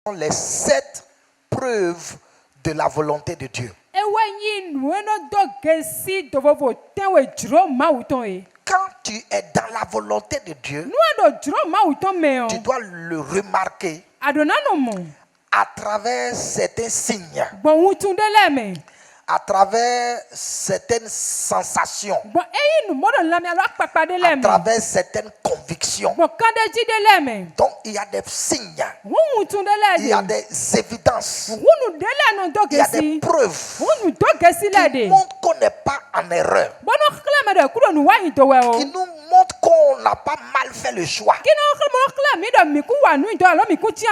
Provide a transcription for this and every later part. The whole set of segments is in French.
les 7 preuves de la volonté de Dieu. Quand tu es dans la volonté de Dieu, tu dois le remarquer à travers certains signes, à travers certaines sensations, à travers certaines convictions. Donc il y a des signes, il y a des évidences, il y a des preuves qui montrent qu'on n'est pas en erreur, qui nous montrent qu'on n'a pas mal fait le choix, qui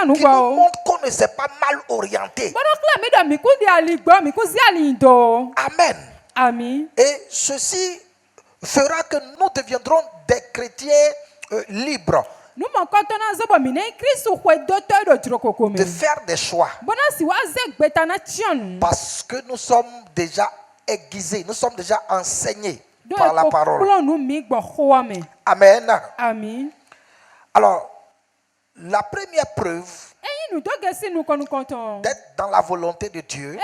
nous montrent qu'on ne s'est pas mal orienté. Amen. Et ceci fera que nous deviendrons des chrétiens libres de faire des choix, parce que nous sommes déjà aiguisés, nous sommes déjà enseignés par la parole. Amen. Alors, la première preuve d'être dans la volonté de Dieu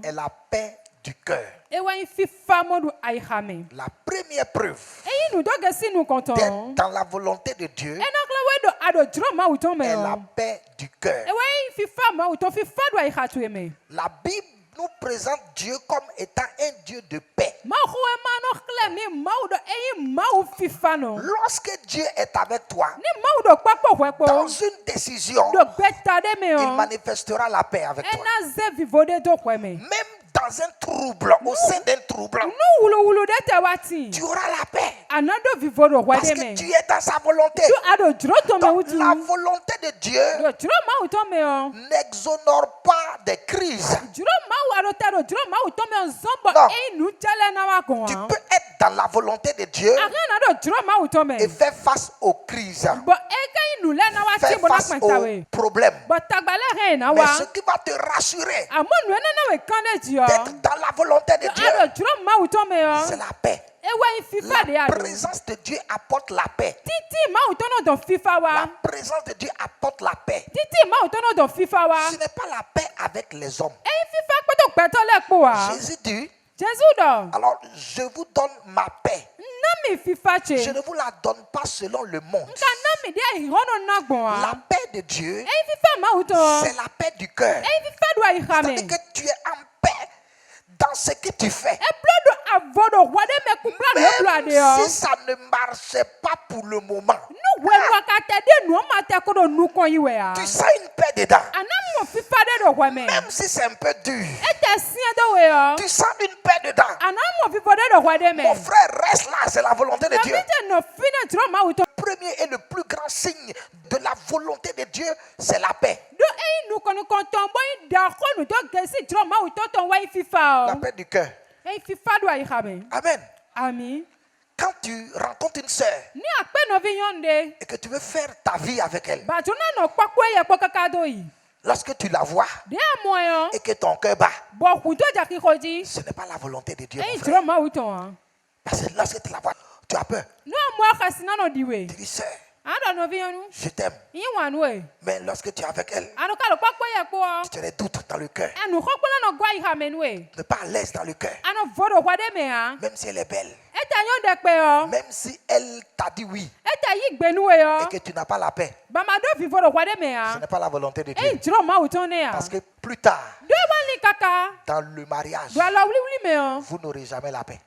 est la paix du cœur. La première preuve d'être dans la volonté de Dieu est la paix du cœur. La Bible nous présente Dieu comme étant un Dieu de paix. Lorsque Dieu est avec toi, dans une décision, il manifestera la paix avec toi. Même dans un trouble, au sein d'un trouble, tu auras la paix. Parce que tu es dans sa volonté. Donc, la volonté de Dieu n'exonore pas des crises. Non. Tu peux être dans la volonté de Dieu et faire face aux crises, faire face aux problèmes. Mais ce qui va te rassurer d'être dans la volonté de Dieu, c'est la paix. La présence de Dieu apporte la paix. La présence de Dieu apporte la paix. Ce n'est pas la paix avec les hommes. Jésus dit, alors je vous donne ma paix. Je ne vous la donne pas selon le monde. La paix de Dieu, c'est la paix du cœur. C'est-à-dire que tu es en paix dans ce que tu fais. Même si ça ne marchait pas pour le moment, tu sens une paix dedans. Même si c'est un peu dur, tu sens une paix dedans. Mon frère, reste là, c'est la volonté de Dieu. Le premier et le plus grand signe de la volonté de Dieu, c'est la paix. La paix du cœur. Amen. Quand tu rencontres une sœur et que tu veux faire ta vie avec elle, lorsque tu la vois et que ton cœur bat, ce n'est pas la volonté de Dieu, mon frère. Parce que lorsque tu la vois, tu as peur. Tu dis, sœur, je t'aime. Mais lorsque tu es avec elle, tu as des doutes dans le cœur. Ne pas à l'aise dans le cœur. Même si elle est belle. Même si elle t'a dit oui. Et que tu n'as pas la paix. Ce n'est pas la volonté de Dieu. Parce que plus tard, dans le mariage, vous n'aurez jamais la paix.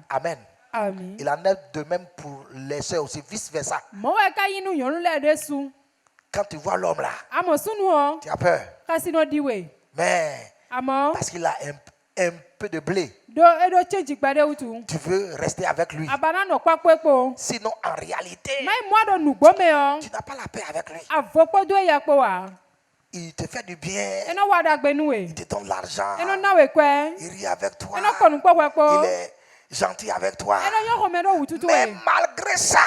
Amen. Il en est de même pour les sœurs aussi, vice versa. Quand tu vois l'homme là, tu as peur. Mais parce qu'il a un peu de blé, tu veux rester avec lui. Sinon, en réalité, tu n'as pas la paix avec lui. Il te fait du bien, il te donne l'argent, il rit avec toi, il est gentil avec toi. Mais malgré ça,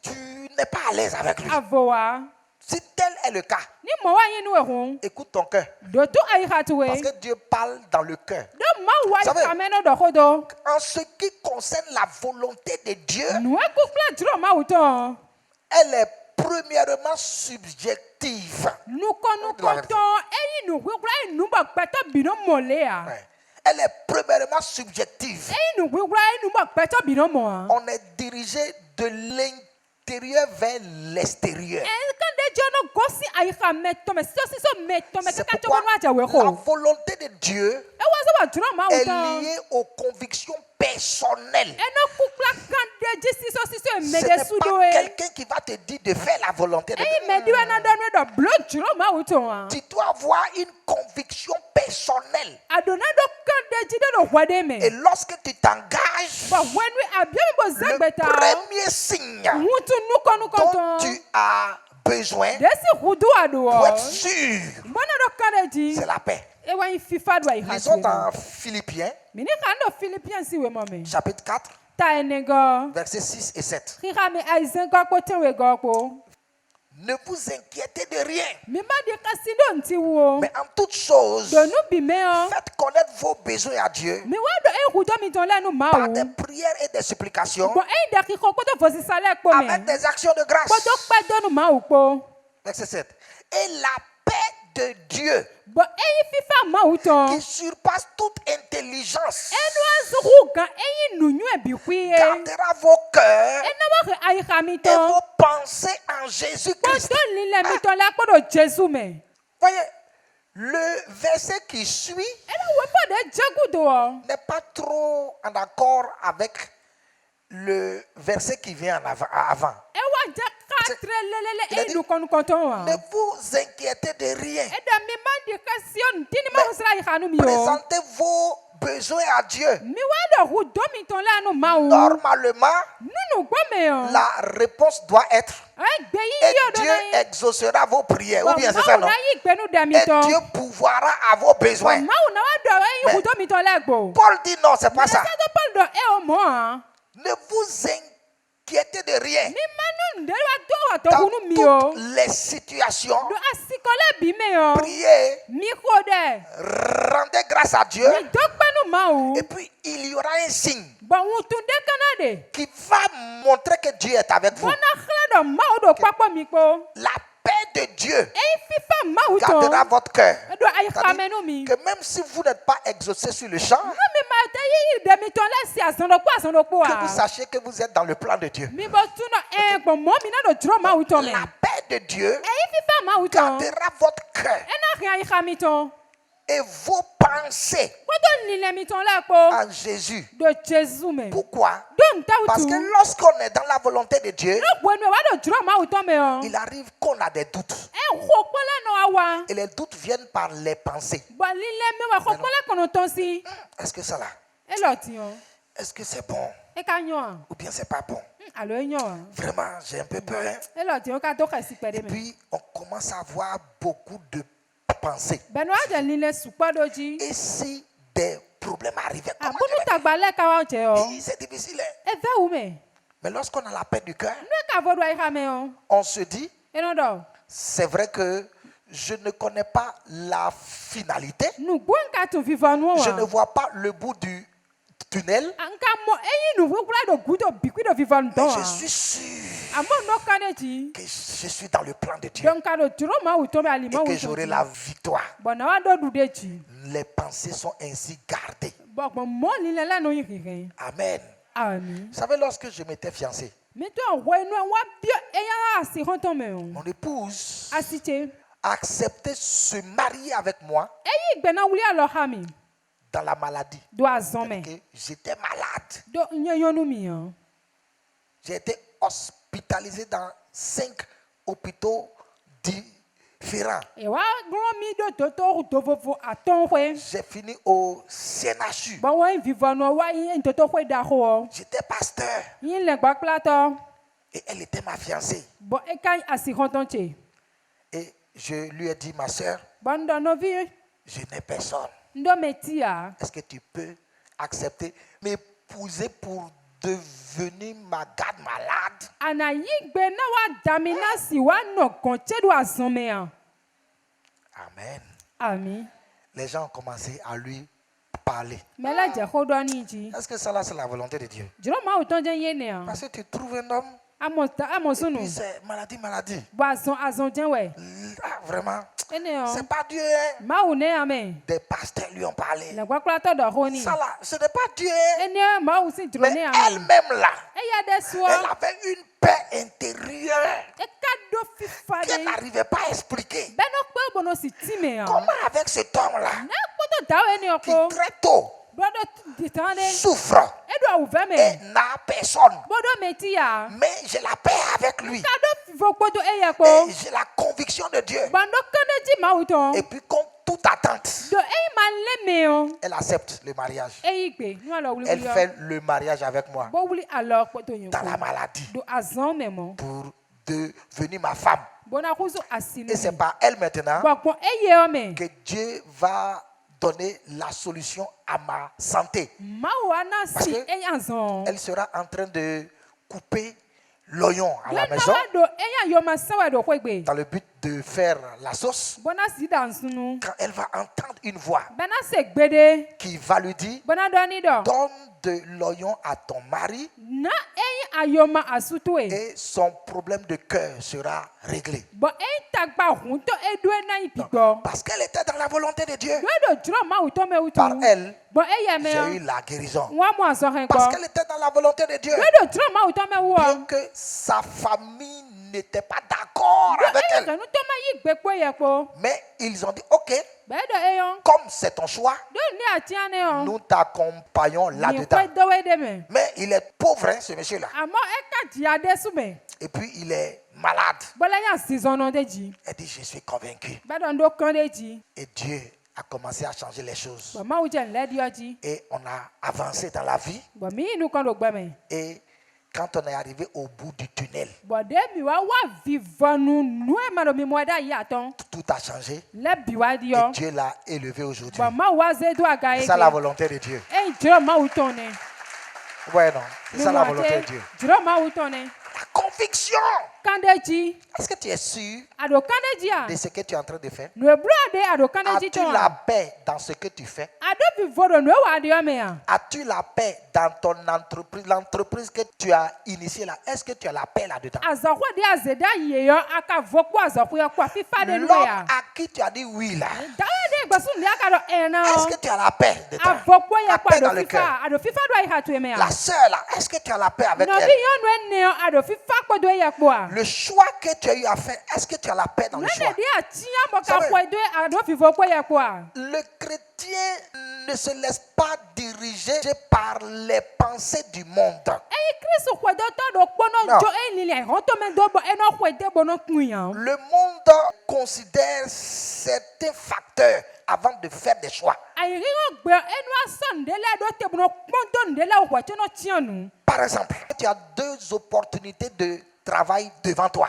tu n'es pas à l'aise avec lui. Si tel est le cas, écoute ton cœur. Parce que Dieu parle dans le cœur. Vous savez, en ce qui concerne la volonté de Dieu, elle est premièrement subjective. Elle est premièrement subjective. On est dirigé de l'intérieur vers l'extérieur. C'est pourquoi la volonté de Dieu est liée aux convictions personnelles. Ce n'est pas quelqu'un qui va te dire de faire la volonté de Dieu. Tu dois avoir une conviction personnelle. Et lorsque tu t'engages, le premier signe dont tu as besoin pour être sûr, c'est la paix. Lisons dans Philippiens, chapitre 4, versets 6 et 7. Ne vous inquiétez de rien, mais en toute chose, faites connaître vos besoins à Dieu par des prières et des supplications, avec des actions de grâce. Verset 7. Et la paix de Dieu, qui surpasse toute intelligence, gardera vos cœurs et vos pensées en Jésus-Christ. Voyez, le verset qui suit n'est pas trop en accord avec le verset qui vient avant. Il a dit, ne vous inquiétez de rien. Présentez vos besoins à Dieu. Normalement, la réponse doit être et Dieu exaucera vos prières. Ou bien c'est ça, non? Et Dieu pourvoira à vos besoins. Mais Paul dit non, c'est pas ça. Ne vous inquiétez de rien. Dans toutes les situations, priez, rendez grâce à Dieu, et puis il y aura un signe qui va montrer que Dieu est avec vous. La paix de Dieu gardera votre cœur. Que même si vous n'êtes pas exaucé sur le champ, que vous sachiez que vous êtes dans le plan de Dieu. La paix de Dieu gardera votre cœur et vos pensées en Jésus. Pourquoi? Parce que lorsqu'on est dans la volonté de Dieu, il arrive qu'on a des doutes. Et les doutes viennent par les pensées. Est-ce que ça là? Est-ce que c'est bon? Ou bien c'est pas bon? Vraiment, j'ai un peu peur. Et puis, on commence à avoir beaucoup de pensées. Et si des problèmes arrivaient, c'est difficile. Mais lorsqu'on a la paix du cœur, on se dit, c'est vrai que je ne connais pas la finalité. Je ne vois pas le bout du tunnel. Mais je suis sûr que je suis dans le plan de Dieu et que j'aurai la victoire. Les pensées sont ainsi gardées. Amen. Vous savez, lorsque je m'étais fiancé, mon épouse a accepté de se marier avec moi dans la maladie. J'étais malade. J'ai été hospitalisé dans 5 hôpitaux différents. J'ai fini au CNHU. J'étais pasteur. Et elle était ma fiancée. Et je lui ai dit, ma soeur, je n'ai personne. Est-ce que tu peux accepter m'épouser pour devenir ma garde malade? Amen. Amen. Les gens ont commencé à lui parler. Est-ce que ça là c'est la volonté de Dieu? Parce que tu trouves un homme Et puis c'est maladie. Vraiment. C'est pas Dieu. Des pasteurs lui ont parlé. Ça là, ce n'est pas Dieu. Mais elle-même là, elle avait une paix intérieure qu'elle n'arrivait pas à expliquer. Comment avec cet homme-là, qui très tôt souffre et n'a personne, mais j'ai la paix avec lui et j'ai la conviction de Dieu, et puis comme toute attente, elle accepte le mariage. Elle fait le mariage avec moi dans la maladie pour devenir ma femme. Et c'est par elle maintenant que Dieu va donner la solution à ma santé. Parce qu'elle sera en train de couper l'oignon à la maison dans le but de faire la sauce. Quand elle va entendre une voix qui va lui dire: donne de l'oignon à ton mari et son problème de cœur sera réglé. Parce qu'elle était dans la volonté de Dieu. Par elle, j'ai eu la guérison. Parce qu'elle était dans la volonté de Dieu. Bien que sa famille n'était pas d'accord avec elle. Mais ils ont dit: ok, comme c'est ton choix, nous t'accompagnons là-dedans. Mais il est pauvre, hein, ce monsieur-là. Et puis il est malade. Elle dit: je suis convaincu. Et Dieu a commencé à changer les choses. Et on a avancé dans la vie. Et quand on est arrivé au bout du tunnel, tout a changé. Et Dieu l'a élevé aujourd'hui. C'est ça la volonté de Dieu. Ouais, non. C'est ça la volonté de Dieu. La conviction. Est-ce que tu es sûr de ce que tu es en train de faire? As-tu la paix dans ce que tu fais? As-tu la paix dans ton entreprise, l'entreprise que tu as initiée là? Est-ce que tu as la paix là-dedans? L'homme à qui tu as dit oui là, est-ce que tu as la paix dedans? La paix dans le cœur. La sœur là, est-ce que tu as la paix avec elle? Le choix que tu as eu à faire, est-ce que tu as la paix dans le choix? Le chrétien ne se laisse pas diriger par les pensées du monde. Non. Le monde considère certains facteurs avant de faire des choix. Par exemple, tu as deux opportunités de travail devant toi.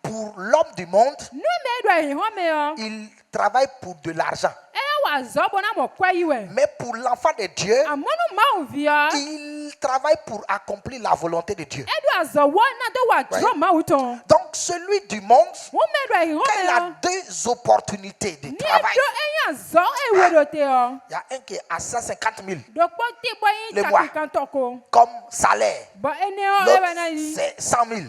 Pour l'homme du monde, il travaille pour de l'argent. Mais pour l'enfant de Dieu, il travaille pour accomplir la volonté de Dieu. Donc celui du monde, il a deux opportunités de travail. Il y a un qui est à 150 000 le mois comme salaire. L'autre c'est 100 000.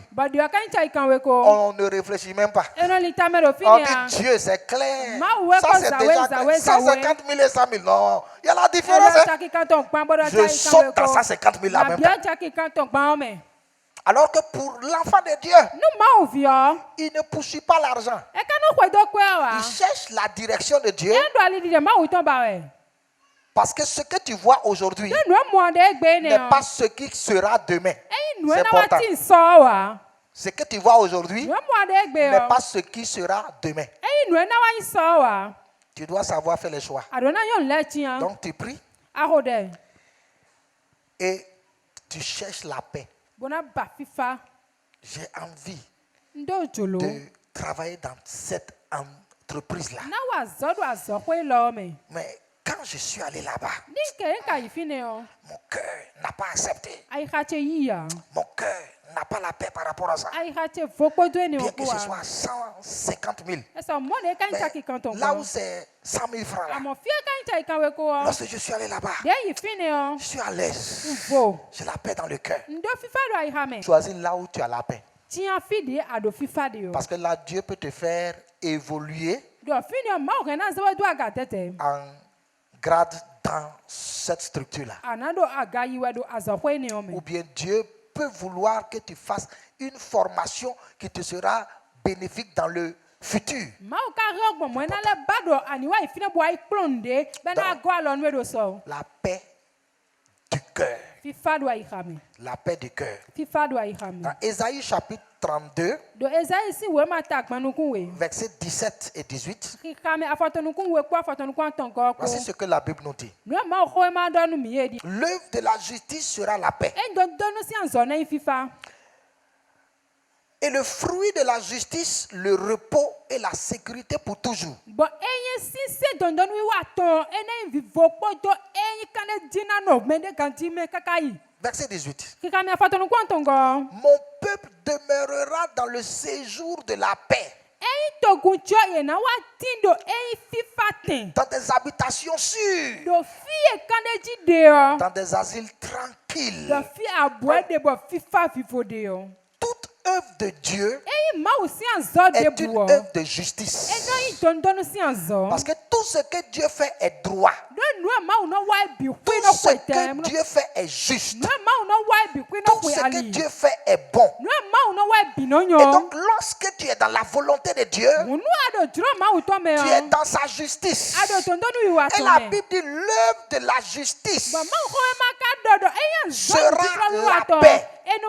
On ne réfléchit même pas. On dit Dieu, c'est clair. Ça c'est déjà 150 000 et 100 000. Non, il y a la différence. Je saute dans 150 000 là même temps. Alors que pour l'enfant de Dieu, il ne poursuit pas l'argent. Il cherche la direction de Dieu. Parce que ce que tu vois aujourd'hui n'est pas ce qui sera demain. C'est important. Ce que tu vois aujourd'hui n'est pas ce qui sera demain. Tu dois savoir faire les choix. Donc tu pries et tu cherches la paix. J'ai envie de travailler dans cette entreprise-là. Mais quand je suis allé là-bas, mon cœur n'a pas accepté. Mon cœur n'a pas la paix par rapport à ça. Bien que ce soit 150 000. Mais là où c'est 100 000 francs, là, lorsque je suis allé là-bas, je suis à l'aise. J'ai la paix dans le cœur. Choisis là où tu as la paix. Parce que là, Dieu peut te faire évoluer en grade dans cette structure-là. Ou bien Dieu peut vouloir que tu fasses une formation qui te sera bénéfique dans le futur. Donc, la paix du cœur. La paix du cœur. Dans Ésaïe chapitre 32, versets 17 et 18, voici ce que la Bible nous dit. L'œuvre de la justice sera la paix. Et le fruit de la justice, le repos et la sécurité pour toujours. Verset 18. Mon peuple demeurera dans le séjour de la paix. Dans des habitations sûres. Dans des asiles tranquilles. Toute œuvre de Dieu est une œuvre de justice. Parce que tout ce que Dieu fait est droit. Tout ce que Dieu fait est juste. Tout ce que Dieu fait est bon. Et donc lorsque tu es dans la volonté de Dieu, tu es dans sa justice. Et la Bible dit l'œuvre de la justice sera la paix.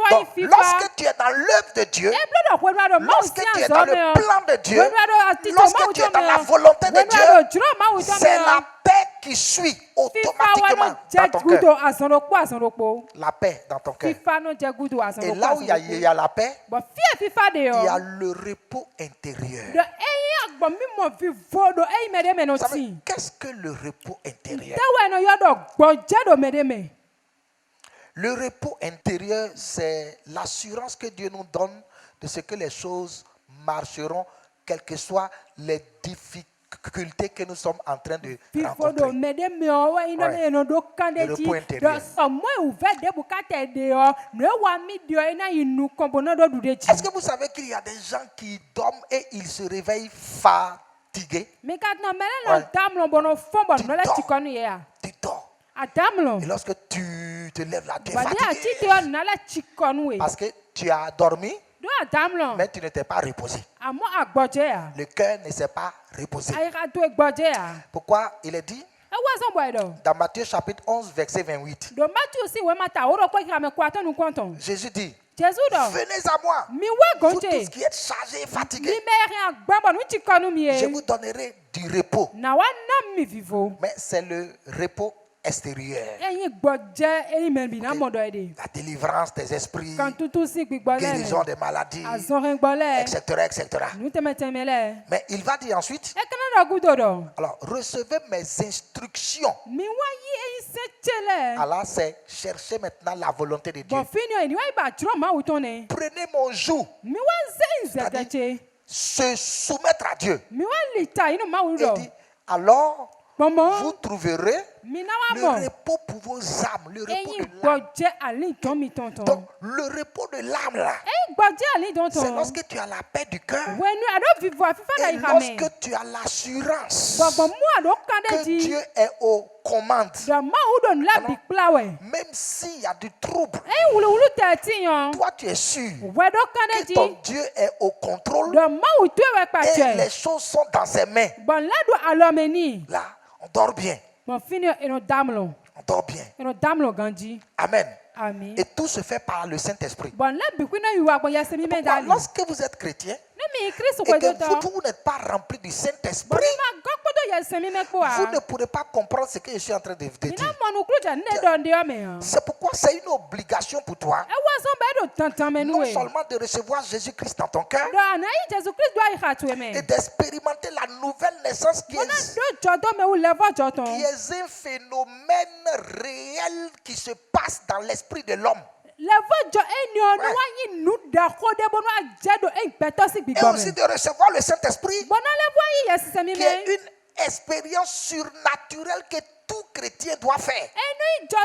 Donc, lorsque tu es dans l'œuvre de Dieu, lorsque tu es dans le plan de Dieu, lorsque tu es dans la volonté de Dieu, c'est la paix qui suit automatiquement dans ton cœur. La paix dans ton cœur. Et là où il y a la paix, il y a le repos intérieur. Vous savez, qu'est-ce que le repos intérieur? Le repos intérieur, c'est l'assurance que Dieu nous donne de ce que les choses marcheront, quelles que soient les difficultés que nous sommes en train de rencontrer. Ouais. Le repos intérieur. Est-ce que vous savez qu'il y a des gens qui dorment et ils se réveillent fatigués? Ouais. Tu dors. Et lorsque tu te lèves là, tu es fatigué. Parce que tu as dormi, mais tu ne t'es pas reposé. Le cœur ne s'est pas reposé. Pourquoi il est dit dans Matthieu chapitre 11, verset 28. Jésus dit, venez à moi, vous tous qui êtes chargés et fatigués. Je vous donnerai du repos. Mais c'est le repos extérieur. La délivrance des esprits, guérison des maladies, etc., etc. Mais il va dire ensuite, alors recevez mes instructions. Alors c'est chercher maintenant la volonté de Dieu. Prenez mon joug, c'est-à-dire se soumettre à Dieu. Et dit, alors vous trouverez le repos pour vos âmes, le repos de l'âme. Donc, le repos de l'âme là, c'est lorsque tu as la paix du cœur et lorsque tu as l'assurance que Dieu est aux commandes. Même s'il y a du trouble, toi tu es sûr que ton Dieu est au contrôle et les choses sont dans ses mains. Là, on dort bien. On dort bien. Amen. Et tout se fait par le Saint-Esprit. Lorsque vous êtes chrétien et que vous n'êtes pas rempli du Saint-Esprit, vous ne pourrez pas comprendre ce que je suis en train de dire. C'est pourquoi c'est une obligation pour toi non seulement de recevoir Jésus-Christ dans ton cœur et d'expérimenter la nouvelle naissance qui est un phénomène réel qui se passe dans l'esprit de l'homme. Et aussi de recevoir le Saint-Esprit, qui est une expérience surnaturelle que tout chrétien doit faire. Dès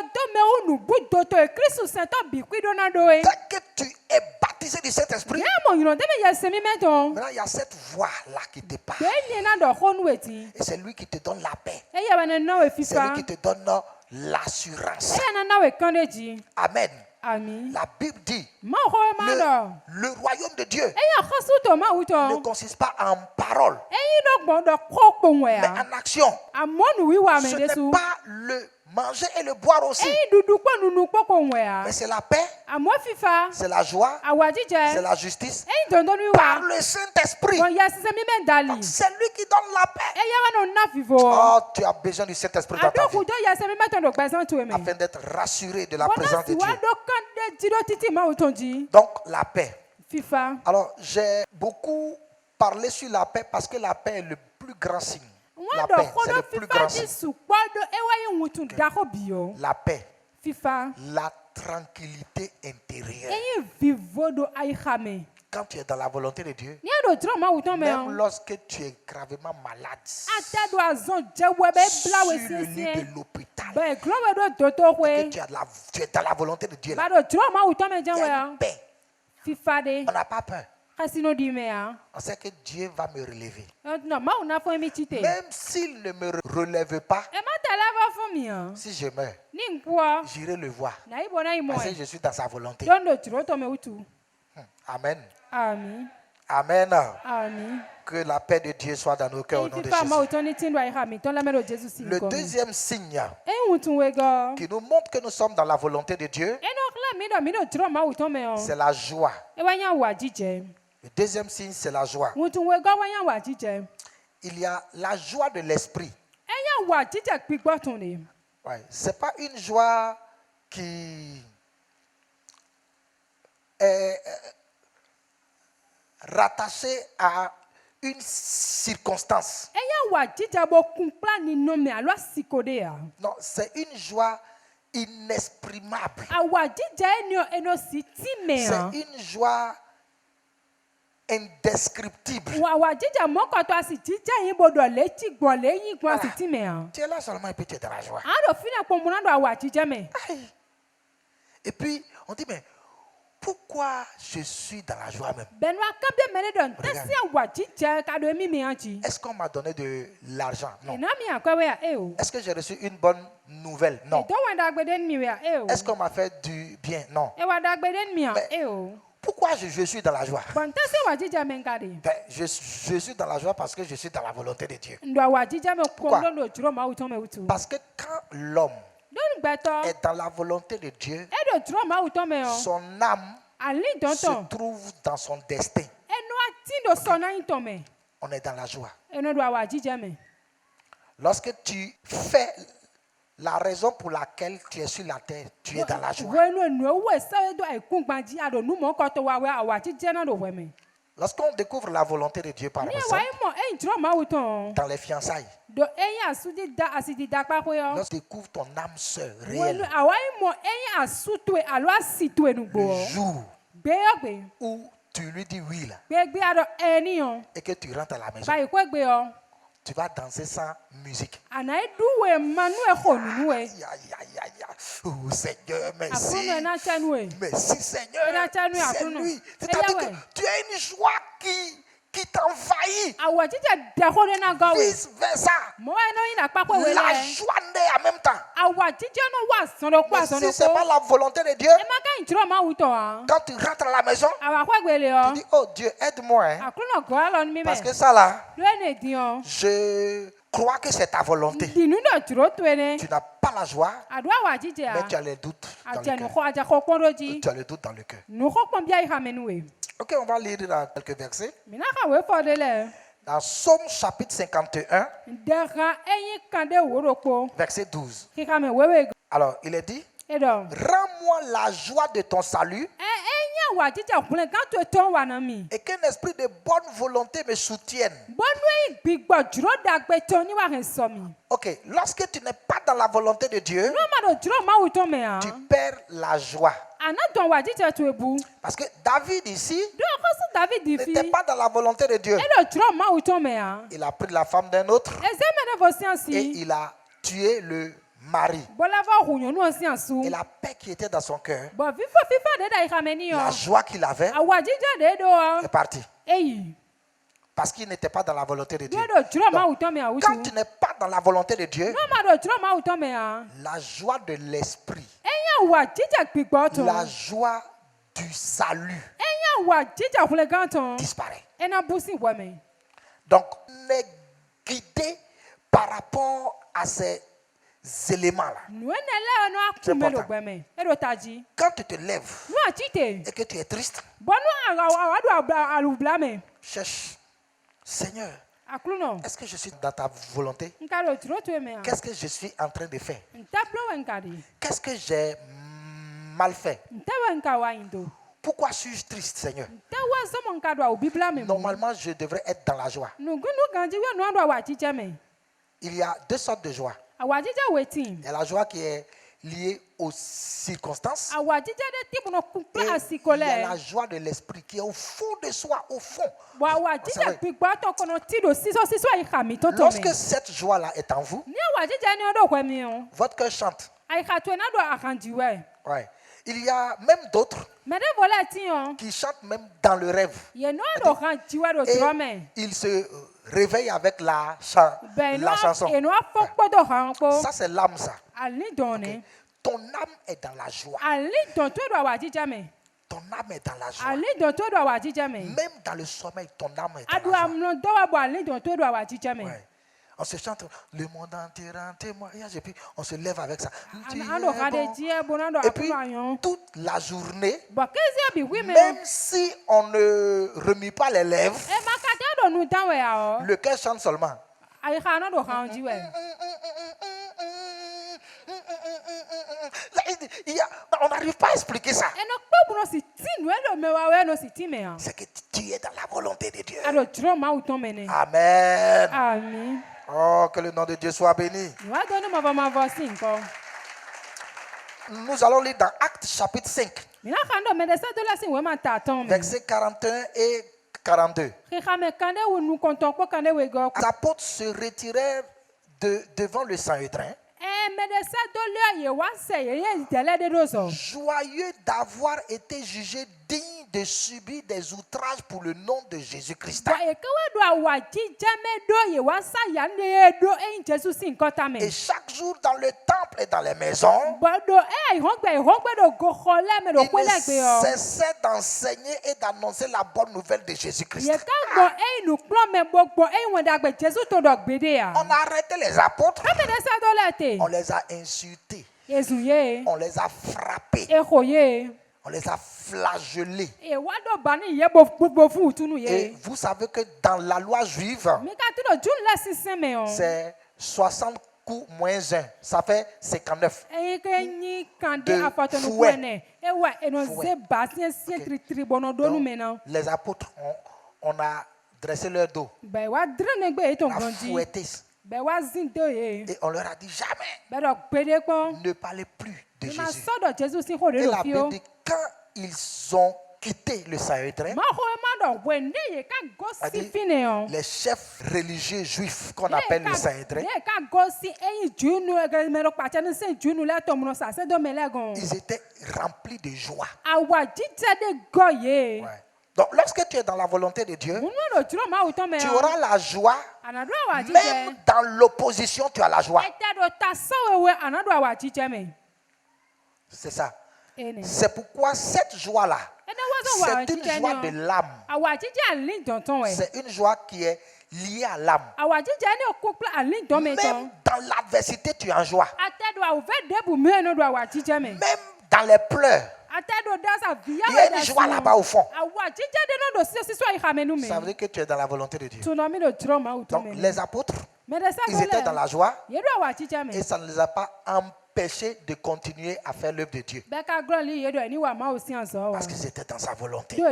que tu es baptisé du Saint-Esprit, maintenant il y a cette voix-là qui te parle. Et c'est lui qui te donne la paix. C'est lui qui te donne l'assurance. Amen. La Bible dit le royaume de Dieu ne consiste pas en paroles, mais en action. Ce n'est pas le manger et le boire aussi, mais c'est la paix, c'est la joie, c'est la justice par le Saint-Esprit. C'est lui qui donne la paix. Oh, tu as besoin du Saint-Esprit dans ta vie afin d'être rassuré de la présence de Dieu. Donc la paix. Alors j'ai beaucoup parlé sur la paix parce que la paix est le plus grand signe. La paix, c'est le plus grand signe. La paix, la tranquillité intérieure. Quand tu es dans la volonté de Dieu, même lorsque tu es gravement malade, sur le lit de l'hôpital, et que tu es dans la volonté de Dieu, là, il y a une paix. On n'a pas peur. On sait que Dieu va me relever. Même s'il ne me relève pas, si je meurs, j'irai le voir. Parce que je suis dans sa volonté. Amen. Amen. Amen. Amen. Que la paix de Dieu soit dans nos cœurs au nom de Jésus. Le deuxième signe qui nous montre que nous sommes dans la volonté de Dieu, c'est la joie. Le deuxième signe, c'est la joie. Il y a la joie de l'esprit. Ouais. Ce n'est pas une joie qui est rattachée à une circonstance. Non, c'est une joie inexprimable. C'est une joie indescriptible. Tu es là seulement et puis tu es dans la joie. Et puis on dit, mais pourquoi je suis dans la joie même? Est-ce qu'on m'a donné de l'argent? Non. Est-ce que j'ai reçu une bonne nouvelle? Non. Est-ce qu'on m'a fait du bien? Non. Mais pourquoi je suis dans la joie? Je suis dans la joie parce que je suis dans la volonté de Dieu. Pourquoi? Parce que quand l'homme est dans la volonté de Dieu, son âme se trouve dans son destin. On est dans la joie. Lorsque tu fais la raison pour laquelle tu es sur la terre, tu es dans la joie. Lorsqu'on découvre la volonté de Dieu par exemple, dans les fiançailles, lorsqu'on découvre ton âme sœur réelle, le jour où tu lui dis oui là, et que tu rentres à la maison, tu vas danser sans musique. Oh Seigneur, merci. Merci Seigneur. C'est lui. C'est-à-dire que tu as une joie qui t'envahit. Vice versa. La joie naît en même temps. Mais si ce n'est pas la volonté de Dieu, quand tu rentres à la maison, tu dis, oh Dieu, aide-moi. Parce que ça là, je crois que c'est ta volonté. Tu n'as pas la joie, mais tu as les doutes dans le cœur. Tu as les doutes dans le cœur. Ok, on va lire dans quelques versets. Dans Psaume chapitre 51, verset 12. Alors, il est dit, rends-moi la joie de ton salut Et qu'un esprit de bonne volonté me soutienne. Ok, lorsque tu n'es pas dans la volonté de Dieu, tu perds la joie. Parce que David ici n'était pas dans la volonté de Dieu. Il a pris la femme d'un autre et il a tué le mari. Et la paix qui était dans son cœur, la joie qu'il avait, est partie. Parce qu'il n'était pas dans la volonté de Dieu. Donc, quand tu n'es pas dans la volonté de Dieu, la joie de l'esprit, la joie du salut disparaît. Donc, on est guidé par rapport à ces éléments-là. C'est important. Quand tu te lèves et que tu es triste, cherche, Seigneur, est-ce que je suis dans ta volonté? Qu'est-ce que je suis en train de faire? Qu'est-ce que j'ai mal fait? Pourquoi suis-je triste, Seigneur? Normalement, je devrais être dans la joie. Il y a deux sortes de joie. Il y a la joie qui est liée aux circonstances. Et il y a la joie de l'esprit qui est au fond de soi, au fond. Lorsque cette joie-là est en vous, votre cœur chante. Ouais. Il y a même d'autres qui chantent même dans le rêve. Et ils se réveillent avec la chanson. Ça, c'est l'âme, ça. Okay. Ton âme est dans la joie. Ton âme est dans la joie. Même dans le sommeil, ton âme est dans la joie. Ouais. On se chante le monde entier en témoignage et puis on se lève avec ça. Et puis toute la journée, même si on ne remue pas les lèvres, le cœur chante seulement. On n'arrive pas à expliquer ça. C'est que tu es dans la volonté de Dieu. Amen. Amen. Oh, que le nom de Dieu soit béni. Nous allons lire dans Actes chapitre 5, versets 41 et 42. Les apôtres se retirèrent devant le Sanhédrin, joyeux d'avoir été jugés dignes de subir des outrages pour le nom de Jésus-Christ. Et chaque jour dans le temple et dans les maisons, ils ne cessaient d'enseigner et d'annoncer la bonne nouvelle de Jésus-Christ. On a arrêté les apôtres, on les a insultés, on les a frappés, on les a flagellés. Et vous savez que dans la loi juive, c'est 60 coups moins 1. Ça fait 59. De fouet. Donc, les apôtres, on a dressé leur dos. On a fouetté. Et on leur a dit jamais ne parlez plus de Jésus. Et la Bible dit quand ils ont quitté le Sanhédrin, les chefs religieux juifs qu'on appelle le Sanhédrin, ils étaient remplis de joie. Ouais. Donc, lorsque tu es dans la volonté de Dieu, tu auras la joie. Même dans l'opposition, tu as la joie. C'est ça. C'est pourquoi cette joie-là, c'est une joie de l'âme. C'est une joie qui est liée à l'âme. Même dans l'adversité, tu es en joie. Même dans les pleurs, il y a une joie là-bas au fond. Ça veut dire que tu es dans la volonté de Dieu. Donc les apôtres, ils étaient dans la joie et ça ne les a pas empêché de continuer à faire l'œuvre de Dieu. Parce qu'ils étaient dans sa volonté.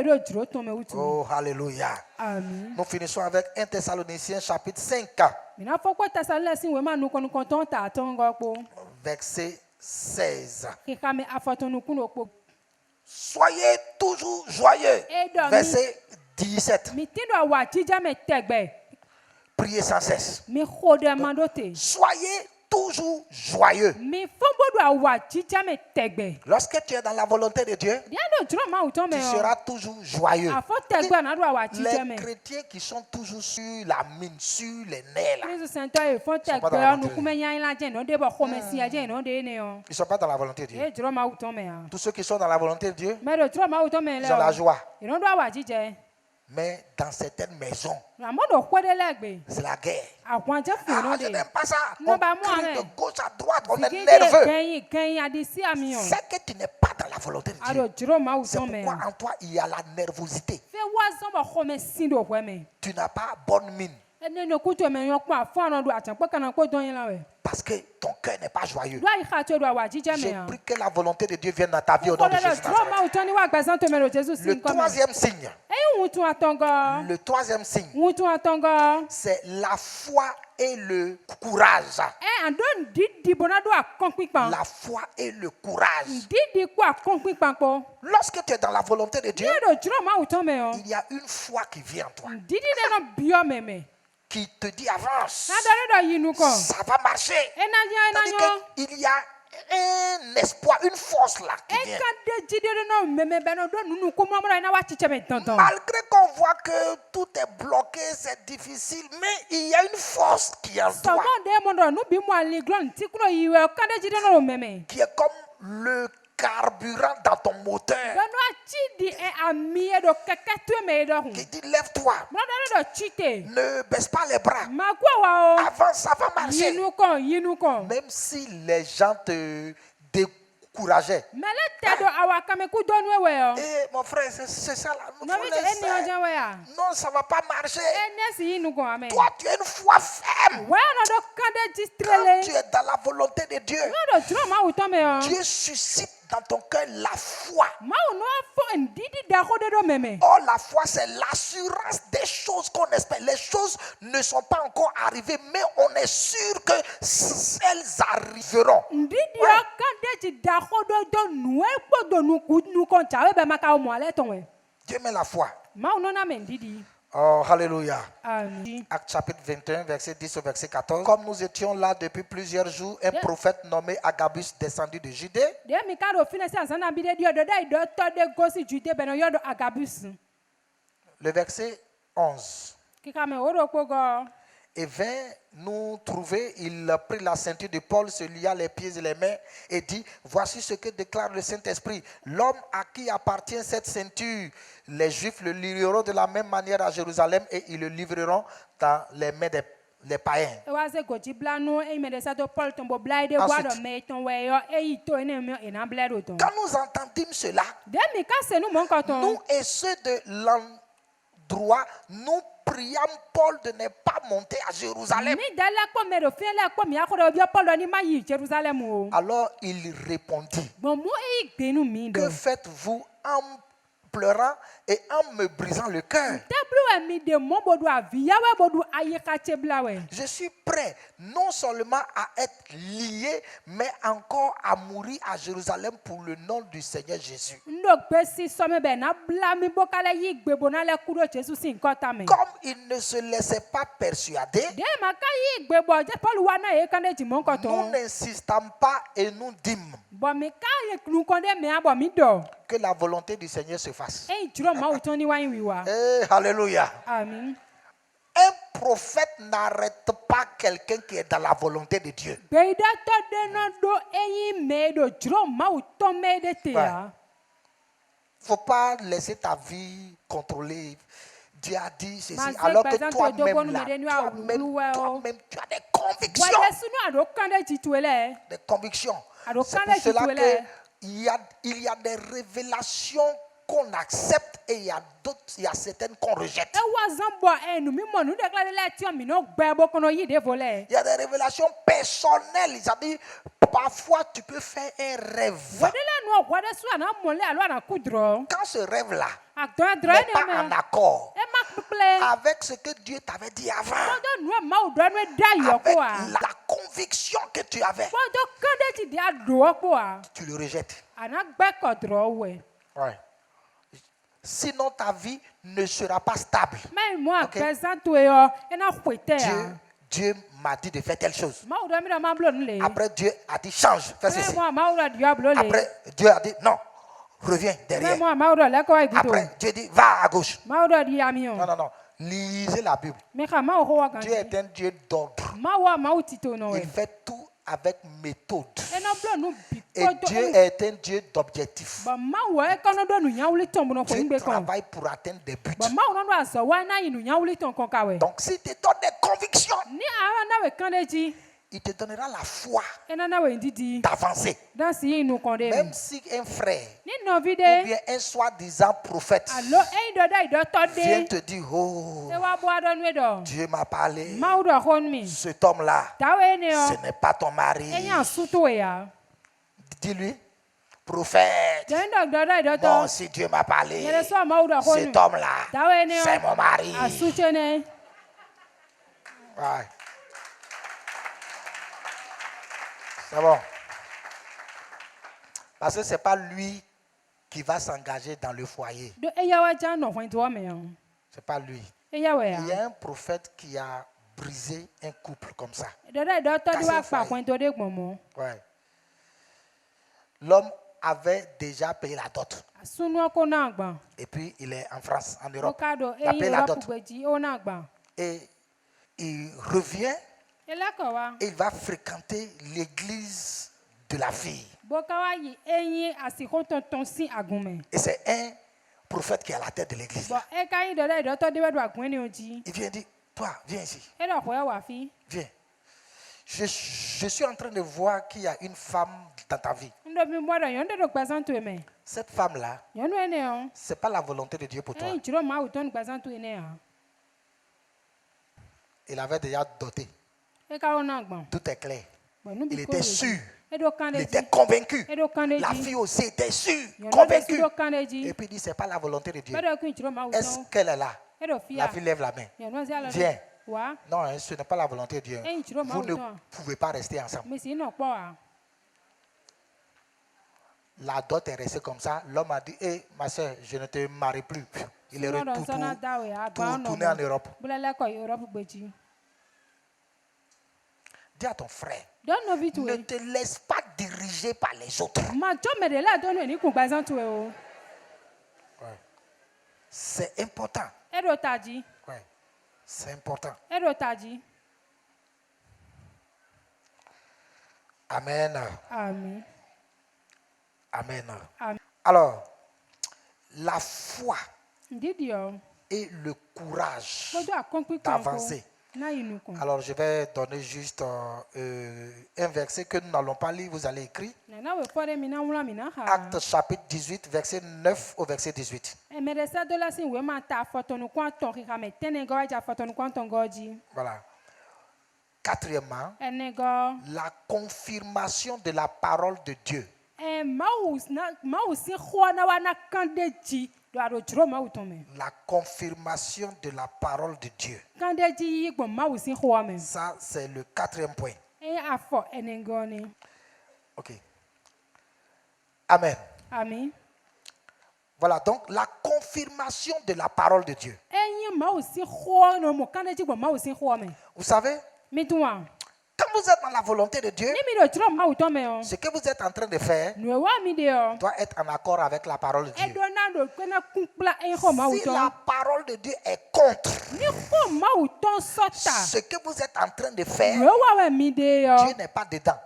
Oh, alléluia. Nous finissons avec 1 Thessaloniciens chapitre 5. Verset 16. Soyez toujours joyeux. Verset 17. Priez sans cesse. Soyez toujours joyeux. Lorsque tu es dans la volonté de Dieu, tu seras toujours joyeux. Les chrétiens qui sont toujours sur la mine, sur les nerfs, là, ils ne sont pas dans la volonté de Dieu. Tous ceux qui sont dans la volonté de Dieu, ils ont la joie. Mais dans certaines maisons, c'est la guerre. Je n'aime pas ça. On crie de gauche à droite, on est nerveux. C'est que tu n'es pas dans la volonté de Dieu. C'est pourquoi en toi il y a la nervosité. Tu n'as pas bonne mine. Parce que ton cœur n'est pas joyeux. J'ai pris que la volonté de Dieu vienne dans ta vie au nom de Jésus. Le troisième signe. Le troisième signe, c'est la foi et le courage. La foi et le courage. Lorsque tu es dans la volonté de Dieu, il y a une foi qui vient en toi, qui te dit avance, ça va marcher. C'est-à-dire qu'il y a un espoir, une force là qui vient. Malgré qu'on voit que tout est bloqué, c'est difficile, mais il y a une force qui est en toi, qui est comme le carburant dans ton moteur, qui dit lève-toi, ne baisse pas les bras, avance, ça va marcher. Même si les gens te décourageaient. Et mon frère, c'est ça là. Non, ça ne va pas marcher. Toi, tu as une foi ferme. Quand tu es dans la volonté de Dieu, Dieu suscite dans ton cœur la foi. Oh, la foi, c'est l'assurance des choses qu'on espère. Les choses ne sont pas encore arrivées, mais on est sûr que elles arriveront. Dieu met la foi. Oh, alléluia. Acte chapitre 21, verset 10 au verset 14. Comme nous étions là depuis plusieurs jours, un prophète nommé Agabus descendu de Judée. Le verset 11. Et vint nous trouver, il prit la ceinture de Paul, se lia les pieds et les mains et dit, voici ce que déclare le Saint-Esprit. L'homme à qui appartient cette ceinture, les Juifs le livreront de la même manière à Jérusalem et ils le livreront dans les mains des païens. Ensuite, quand nous entendîmes cela, nous et ceux de l'endroit, nous priâmes Paul de ne pas monter à Jérusalem. Alors il répondit, que faites-vous en pleurant et en me brisant le cœur? Je suis prêt non seulement à être lié, mais encore à mourir à Jérusalem pour le nom du Seigneur Jésus. Comme il ne se laissait pas persuader, nous n'insistâmes pas et nous dîmes que la volonté du Seigneur se fasse. Alléluia. Amen. Un prophète n'arrête pas quelqu'un qui est dans la volonté de Dieu. Faut pas laisser ta vie contrôler. Dieu a dit ceci, alors que toi-même là, toi-même, tu as des convictions. Des convictions. C'est pour cela qu'il y a des révélations qu'on accepte et il y a d'autres, il y a certaines qu'on rejette. Il y a des révélations personnelles. C'est-à-dire, parfois tu peux faire un rêve. Quand ce rêve-là n'est pas en accord avec ce que Dieu t'avait dit avant, avec la conviction que tu avais, tu le rejettes. Ouais. Sinon ta vie ne sera pas stable. Okay? Dieu m'a dit de faire telle chose. Après Dieu a dit change, fais ceci. Après Dieu a dit non, reviens derrière. Après Dieu dit va à gauche. Non, non, non. Lisez la Bible. Dieu est un Dieu d'ordre. Il fait tout avec méthode. Et Dieu est un Dieu d'objectif. Dieu travaille pour atteindre des buts. Donc s'il te donne des convictions, il te donnera la foi d'avancer. Même si un frère ou bien un soi-disant prophète vient te dire, oh, Dieu m'a parlé, cet homme-là, ce n'est pas ton mari. Dis-lui, prophète, bon, si Dieu m'a parlé, cet homme-là, c'est mon mari. Ouais. C'est bon. Parce que ce n'est pas lui qui va s'engager dans le foyer. Ce n'est pas lui. Il y a un prophète qui a brisé un couple comme ça. Ouais. L'homme avait déjà payé la dot. Et puis il est en France, en Europe. Il a payé la dot. Et il revient. Et il va fréquenter l'église de la fille. Et c'est un prophète qui est à la tête de l'église. Il vient dire, toi, viens ici. Viens. Je suis en train de voir qu'il y a une femme dans ta vie. Cette femme-là, ce n'est pas la volonté de Dieu pour toi. Il avait déjà doté. Tout est clair. Il était sûr. Il était convaincu. La fille aussi était sûre, convaincue. Et puis il dit, ce n'est pas la volonté de Dieu. Est-ce qu'elle est là? La fille lève la main. Viens. Non, ce n'est pas la volonté de Dieu. Vous ne pouvez pas rester ensemble. La dot est restée comme ça. L'homme a dit, hé, ma soeur, je ne te marie plus. Il est retourné en Europe. Dis à ton frère, ne te laisse pas diriger par les autres. Ouais. C'est important. Ouais. C'est important. Amen. Amen. Amen. Alors, la foi et le courage d'avancer. Alors, je vais donner juste un verset que nous n'allons pas lire, vous allez écrire. Actes chapitre 18, verset 9 au verset 18. Voilà. Quatrièmement, la confirmation de la parole de Dieu. La confirmation de la parole de Dieu. Ça, c'est le quatrième point. Ok. Amen. Amen. Voilà, donc la confirmation de la parole de Dieu. Vous savez, quand vous êtes dans la volonté de Dieu, ce que vous êtes en train de faire doit être en accord avec la parole de Dieu. Si la parole de Dieu est contre ce que vous êtes en train de faire, Dieu n'est pas dedans.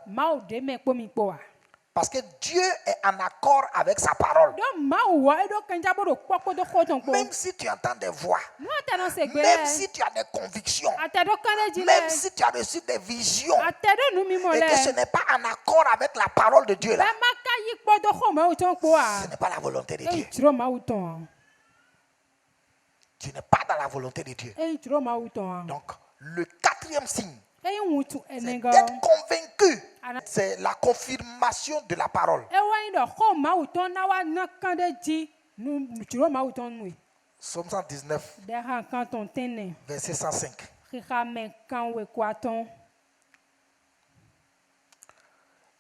Parce que Dieu est en accord avec sa parole. Même si tu entends des voix, même si tu as des convictions, même si tu as reçu des visions, et que ce n'est pas en accord avec la parole de Dieu là, ce n'est pas la volonté de Dieu. Tu n'es pas dans la volonté de Dieu. Donc, le quatrième signe, c'est d'être convaincu. C'est la confirmation de la parole. Psaume 119, verset 105.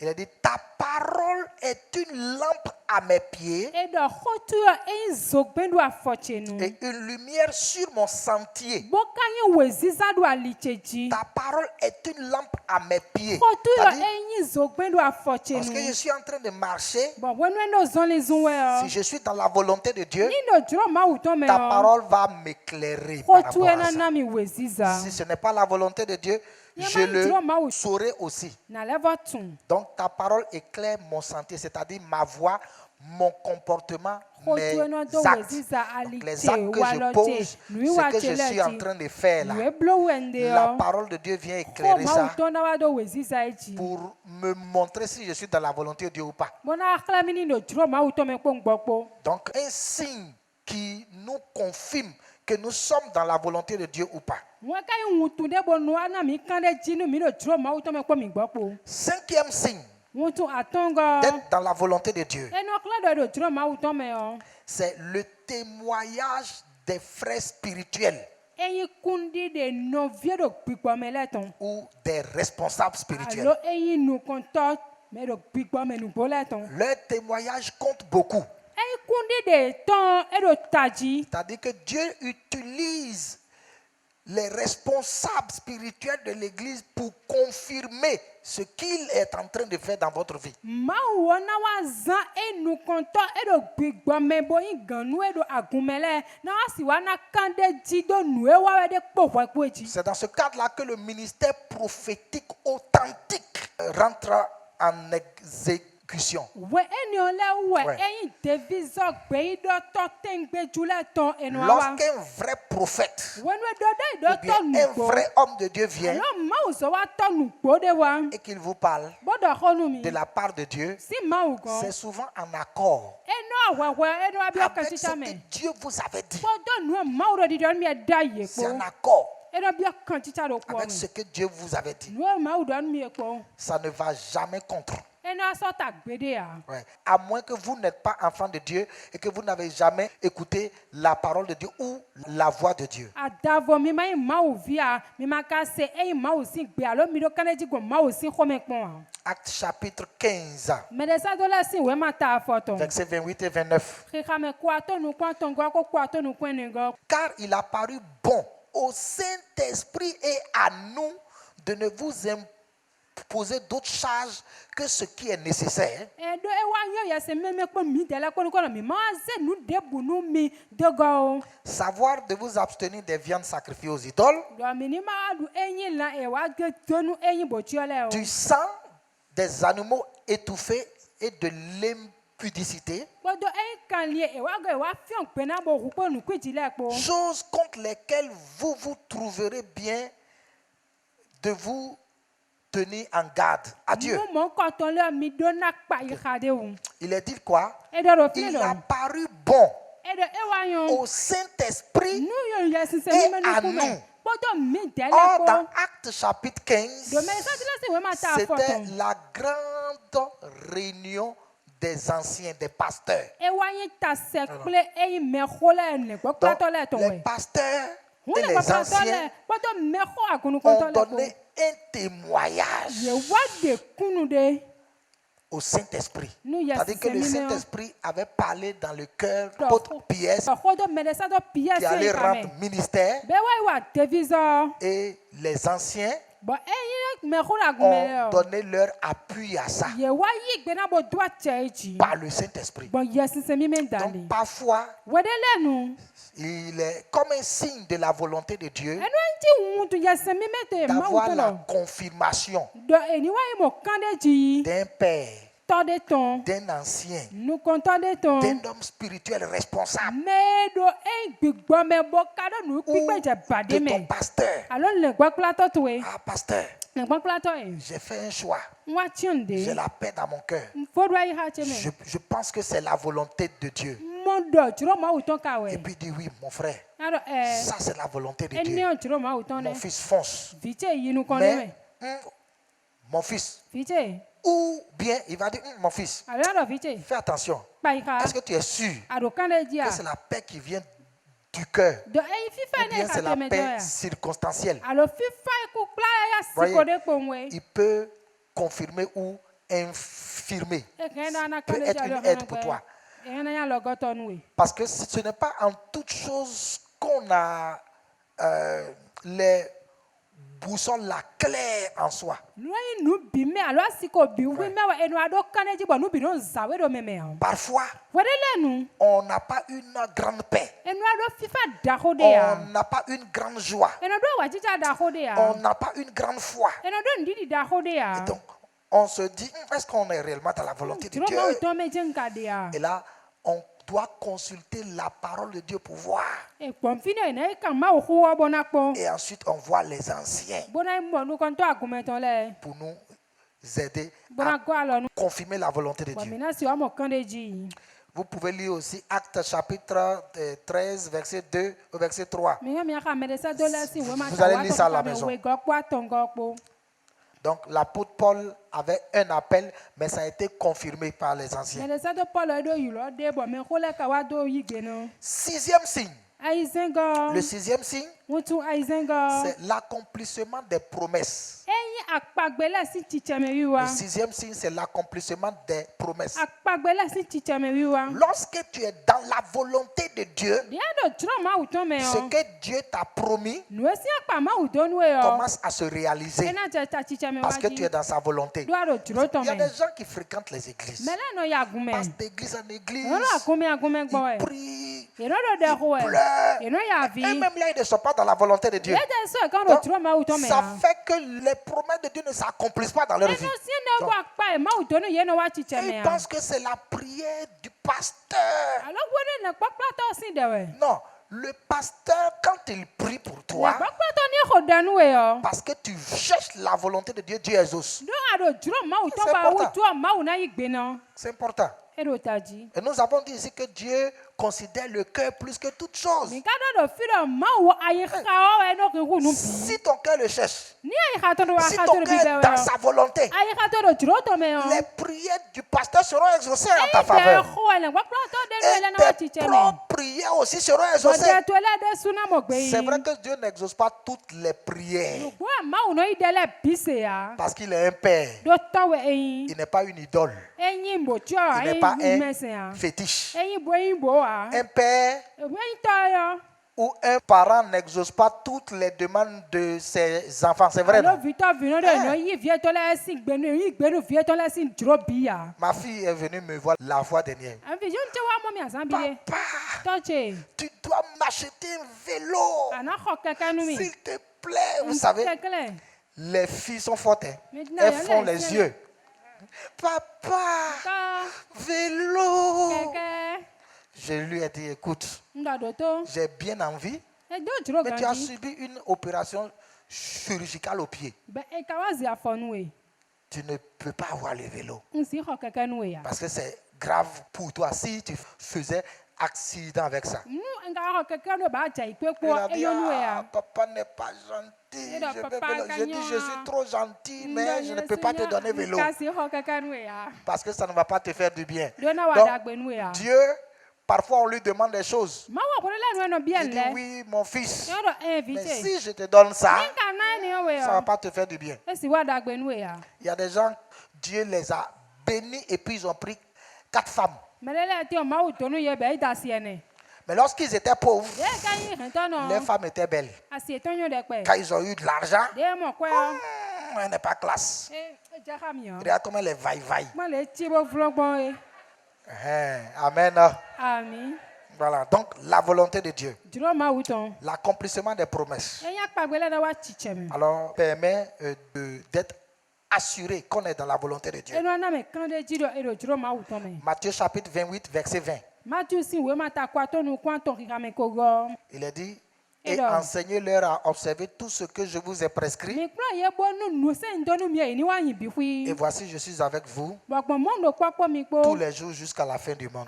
Il a dit, ta parole est une lampe à mes pieds et une lumière sur mon sentier. Ta parole est une lampe à mes pieds. Parce que je suis en train de marcher, si je suis dans la volonté de Dieu, ta parole va m'éclairer par rapport à ça. Si ce n'est pas la volonté de Dieu, je le saurai aussi. Donc ta parole éclaire mon sentier, c'est-à-dire ma voix, mon comportement, mes actes. Donc, les actes que je pose, ce que je suis en train de faire là, la parole de Dieu vient éclairer ça pour me montrer si je suis dans la volonté de Dieu ou pas. Donc un signe qui nous confirme que nous sommes dans la volonté de Dieu ou pas. Cinquième signe d'être dans la volonté de Dieu, c'est le témoignage des frères spirituels ou des responsables spirituels. Leur témoignage compte beaucoup. C'est-à-dire que Dieu utilise les responsables spirituels de l'Église pour confirmer ce qu'il est en train de faire dans votre vie. C'est dans ce cadre-là que le ministère prophétique authentique rentre en exécution. Lorsqu'un vrai prophète ou bien un vrai homme de Dieu vient et qu'il vous parle de la part de Dieu, c'est souvent en accord avec ce que Dieu vous avait dit. C'est en accord avec ce que Dieu vous avait dit. Ça ne va jamais contre. Ouais. À moins que vous n'êtes pas enfant de Dieu et que vous n'avez jamais écouté la parole de Dieu ou la voix de Dieu. Acte chapitre 15, versets 28 et 29. Car il a paru bon au Saint-Esprit et à nous de ne vous imposer d'autres charges que ce qui est nécessaire. Savoir de vous abstenir des viandes sacrifiées aux idoles, du sang des animaux étouffés et de l'impudicité, choses contre lesquelles vous vous trouverez bien de vous tenir en garde à Dieu. Il est dit quoi? Il a paru bon au Saint-Esprit et à nous. Or, dans Acte chapitre 15, c'était la grande réunion des anciens, des pasteurs. Donc, les pasteurs et les anciens ont donné un témoignage au Saint-Esprit. C'est-à-dire que le Saint-Esprit avait parlé dans le cœur d'autres pièces qui allaient rendre ministère, et les anciens ont donné leur appui à ça par le Saint-Esprit. Donc parfois, il est comme un signe de la volonté de Dieu d'avoir la confirmation d'un père d'un ancien, d'un homme spirituel responsable, ou de ton pasteur. Ah, pasteur, j'ai fait un choix. J'ai la paix dans mon cœur. Je pense que c'est la volonté de Dieu. Et puis il dit oui, mon frère, ça c'est la volonté de Dieu. Mon fils fonce. Mais, mon fils, ou bien il va dire, mon fils, fais attention. Est-ce que tu es sûr que c'est la paix qui vient du cœur, ou bien c'est la paix circonstancielle? Voyez, il peut confirmer ou infirmer. Peut être une aide pour toi. Parce que ce n'est pas en toute chose qu'on a les boussoles la claire en soi. Parfois, on n'a pas une grande paix. On n'a pas une grande joie. On n'a pas une grande foi. Et donc, on se dit, est-ce qu'on est réellement dans la volonté de Dieu? Et là, on doit consulter la parole de Dieu pour voir. Et ensuite, on voit les anciens pour nous aider à confirmer la volonté de Dieu. Vous pouvez lire aussi Actes chapitre 13, verset 2 au verset 3. Vous allez lire ça à la maison. Donc l'apôtre Paul avait un appel, mais ça a été confirmé par les anciens. Sixième signe. Le sixième signe, c'est l'accomplissement des promesses. Le sixième signe, c'est l'accomplissement des promesses. Lorsque tu es dans la volonté de Dieu, ce que Dieu t'a promis commence à se réaliser parce que tu es dans sa volonté. Il y a des gens qui fréquentent les églises. Passent d'église en église. Ils prient, ils pleurent. Et même là, ils ne sont pas dans la volonté de Dieu. Donc, ça fait que les promesses de Dieu ne s'accomplissent pas dans leur vie. Ils pensent que c'est la prière du pasteur. Non, le pasteur, quand il prie pour toi, parce que tu cherches la volonté de Dieu, Dieu exauce. C'est important. Et nous avons dit ici que Dieu considère le cœur plus que toute chose. Si ton cœur le cherche, si ton cœur est dans sa volonté, les prières du pasteur seront exaucées en ta faveur. Et tes propres prières aussi seront exaucées. C'est vrai que Dieu n'exauce pas toutes les prières. Parce qu'il est un père. Il n'est pas une idole. Il n'est pas un fétiche. Un père ou un parent n'exauce pas toutes les demandes de ses enfants. C'est vrai, non? Ma fille est venue me voir la fois dernière. Papa, tu dois m'acheter un vélo. S'il te plaît. Vous savez, les filles sont fortes. Elles font les yeux. Papa, vélo. Je lui ai dit, écoute, j'ai bien envie, mais tu as subi une opération chirurgicale au pied. Tu ne peux pas avoir le vélo. Parce que c'est grave pour toi si tu faisais accident avec ça. Il a dit, papa n'est pas gentil. Je dis, je suis trop gentil, mais je ne peux pas te donner vélo. Parce que ça ne va pas te faire du bien. Donc, Dieu, parfois on lui demande des choses. Il dit, oui, mon fils, mais si je te donne ça, ça ne va pas te faire du bien. Il y a des gens, Dieu les a bénis et puis ils ont pris 4 femmes. Mais lorsqu'ils étaient pauvres, les femmes étaient belles. Quand ils ont eu de l'argent, elle n'est pas classe. Regarde comment elle est vaille-vaille. Amen. Amen. Voilà, donc la volonté de Dieu, l'accomplissement des promesses. Alors, permet d'être assuré qu'on est dans la volonté de Dieu. Matthieu chapitre 28, verset 20. Il a dit, et enseignez-leur à observer tout ce que je vous ai prescrit. Et voici, je suis avec vous tous les jours jusqu'à la fin du monde.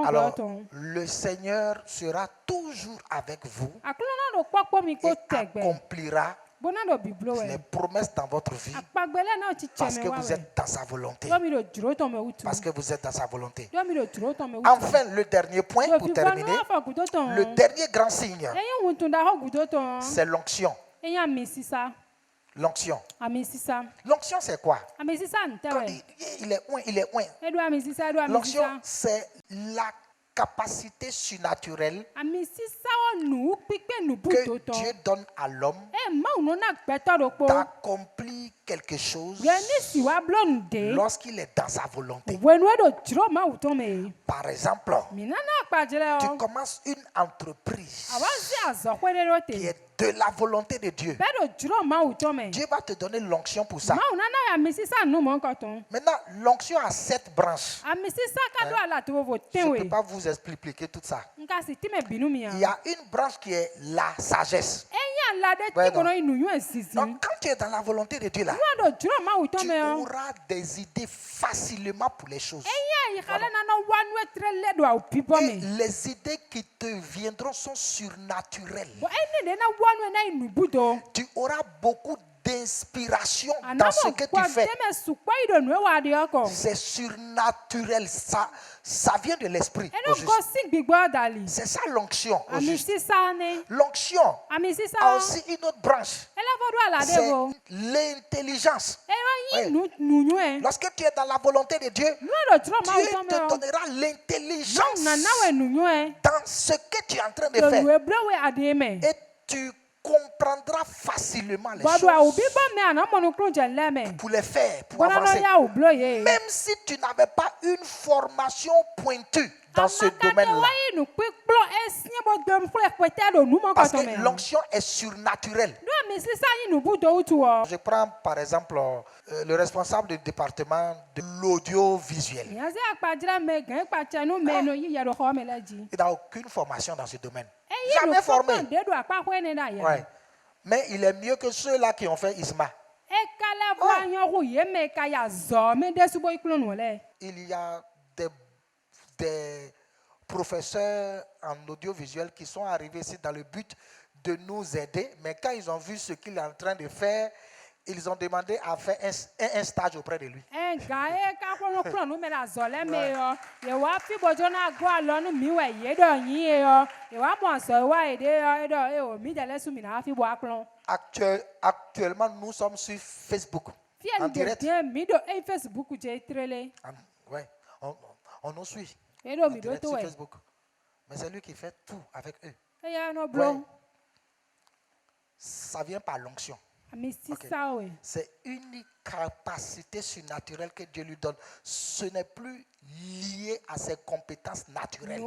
Alors, le Seigneur sera toujours avec vous et accomplira les promesses dans votre vie parce que vous êtes dans sa volonté. Parce que vous êtes dans sa volonté. Enfin, le dernier point pour terminer, le dernier grand signe, c'est l'onction. L'onction. L'onction, c'est quoi? Quand il est oint. L'onction, c'est la capacité surnaturelle que Dieu donne à l'homme d'accomplir quelque chose lorsqu'il est dans sa volonté. Par exemple, tu commences une entreprise qui est de la volonté de Dieu. Dieu va te donner l'onction pour ça. Maintenant, l'onction a 7 branches. Je ne peux pas vous expliquer tout ça. Il y a une branche qui est la sagesse. Donc, quand tu es dans la volonté de Dieu, là, tu auras des idées facilement pour les choses. Voilà. Et les idées qui te viendront sont surnaturelles. Tu auras beaucoup d'inspiration dans ce que tu fais. C'est surnaturel, ça vient de l'esprit. C'est ça l'onction. L'onction a aussi une autre branche. C'est l'intelligence. Oui. Lorsque tu es dans la volonté de Dieu, Dieu te donnera l'intelligence dans ce que tu es en train de faire. Et tu comprendras facilement les choses pour les faire, pour avancer. Même si tu n'avais pas une formation pointue dans ce domaine-là. Parce que l'onction est surnaturelle. Je prends par exemple le responsable du département de l'audiovisuel. Il n'a aucune formation dans ce domaine. Jamais formé. Ouais. Mais il est mieux que ceux-là qui ont fait ISMA. Il y a des professeurs en audiovisuel qui sont arrivés ici dans le but de nous aider. Mais quand ils ont vu ce qu'il est en train de faire, ils ont demandé à faire un stage auprès de lui. Actuellement, nous sommes sur Facebook. En direct. Ouais, on nous suit. En direct sur Facebook. Mais c'est lui qui fait tout avec eux. Ouais. Ça vient par l'onction. Okay. C'est une capacité surnaturelle que Dieu lui donne. Ce n'est plus lié à ses compétences naturelles,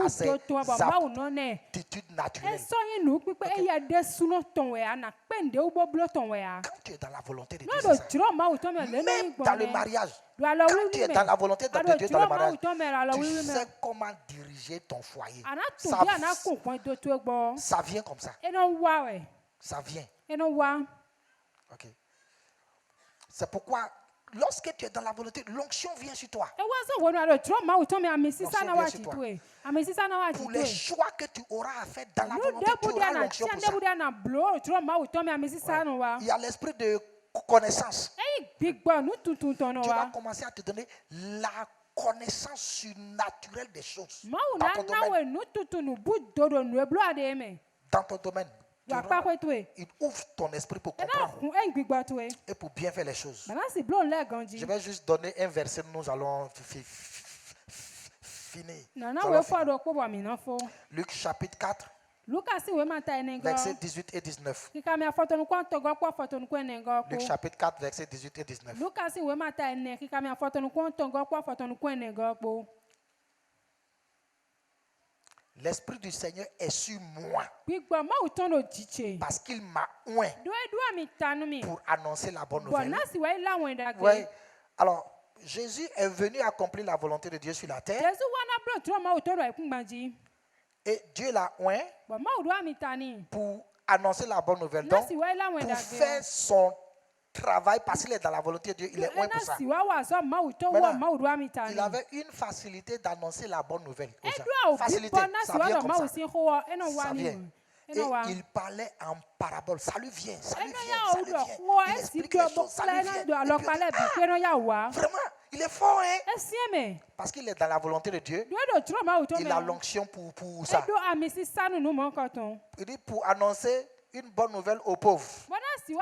à ses aptitudes naturelles. Okay. Quand tu es dans la volonté de Dieu, c'est ça. Même dans le mariage, quand tu es dans la volonté de Dieu dans le mariage, tu sais comment diriger ton foyer. Ça vient comme ça. Ça vient. Okay. C'est pourquoi, lorsque tu es dans la volonté, l'onction vient sur toi. Pour les choix que tu auras à faire dans la volonté, tu auras l'onction pour ça. Ouais. Il y a l'esprit de connaissance. Dieu va commencer à te donner la connaissance surnaturelle des choses. Dans ton domaine. Dans ton domaine. Il ouvre ton esprit pour comprendre et pour bien faire les choses. Je vais juste donner un verset, nous allons finir. Luc chapitre 4, versets 18 et 19. Luc chapitre 4, versets 18 et 19. l'Esprit du Seigneur est sur moi. Parce qu'il m'a oint pour annoncer la bonne nouvelle. Ouais. Alors, Jésus est venu accomplir la volonté de Dieu sur la terre. Et Dieu l'a oint pour annoncer la bonne nouvelle. Donc, pour faire son travail, parce qu'il est dans la volonté de Dieu, il est oint pour ça. Maintenant, il avait une facilité d'annoncer la bonne nouvelle aux gens. Facilité, ça vient comme ça. Ça vient. Et il parlait en parabole. Ça lui vient, ça lui vient, ça lui vient. Il explique les choses, ça lui vient. Vraiment, il est fort, hein? Parce qu'il est dans la volonté de Dieu. Il a l'onction pour ça. Il dit pour annoncer une bonne nouvelle aux pauvres. Il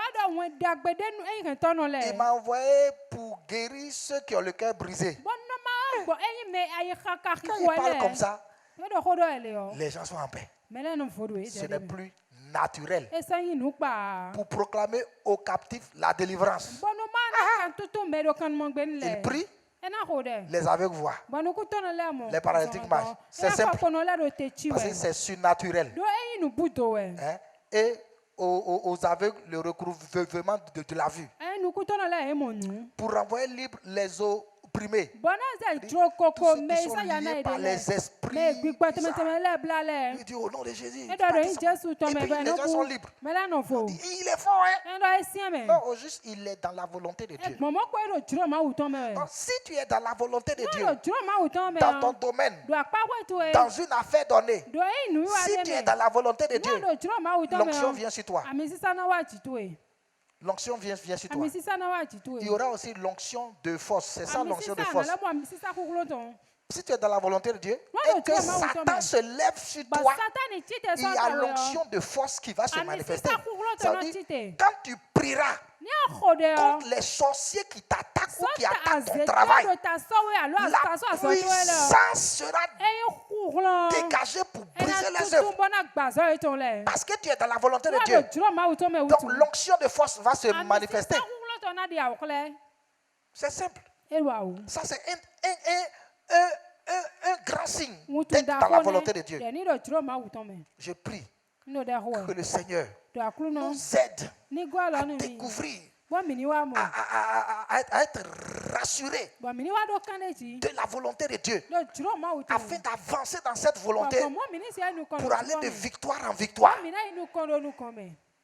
m'a envoyé pour guérir ceux qui ont le cœur brisé. Quand il parle comme ça, les gens sont en paix. Ce n'est plus naturel. Pour proclamer aux captifs la délivrance. Il prie, les aveugles voient, les paralytiques marchent. C'est simple, parce que c'est surnaturel. Hein? Et aux aveugles, le recouvrement de la vue. Pour renvoyer libre les opprimés. Tous ceux qui sont liés par les esprits. Il dit au nom de Jésus. Et puis les gens sont libres. Il est fort, hein? Non, au juste, il est dans la volonté de Dieu. Donc, si tu es dans la volonté de Dieu, dans ton domaine, dans une affaire donnée, si tu es dans la volonté de Dieu, l'onction vient sur toi. L'onction vient sur toi. Il y aura aussi l'onction de force. C'est ça l'onction de force. Si tu es dans la volonté de Dieu et que Satan se lève sur toi, il y a l'onction de force qui va se manifester. Ça veut dire, quand tu prieras contre les sorciers qui t'attaquent ou qui attaquent ton travail, la puissance sera dégagée pour briser les œuvres. Parce que tu es dans la volonté de Dieu. Donc l'onction de force va se manifester. C'est simple. Ça, c'est un grand signe d'être dans la volonté de Dieu. Je prie que le Seigneur nous aide à découvrir, à être rassurés de la volonté de Dieu, afin d'avancer dans cette volonté pour aller de victoire en victoire.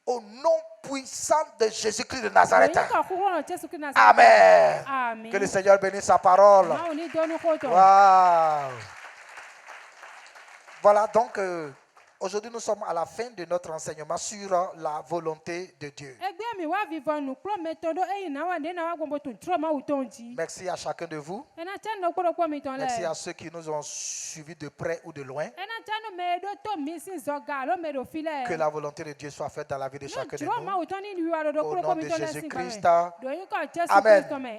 Au nom puissant de Jésus-Christ de Nazareth. Amen. Que le Seigneur bénisse sa parole. Wow. Voilà, donc aujourd'hui nous sommes à la fin de notre enseignement sur la volonté de Dieu. Merci à chacun de vous. Merci à ceux qui nous ont suivis de près ou de loin. Que la volonté de Dieu soit faite dans la vie de chacun de nous. Au nom de Jésus-Christ. Amen.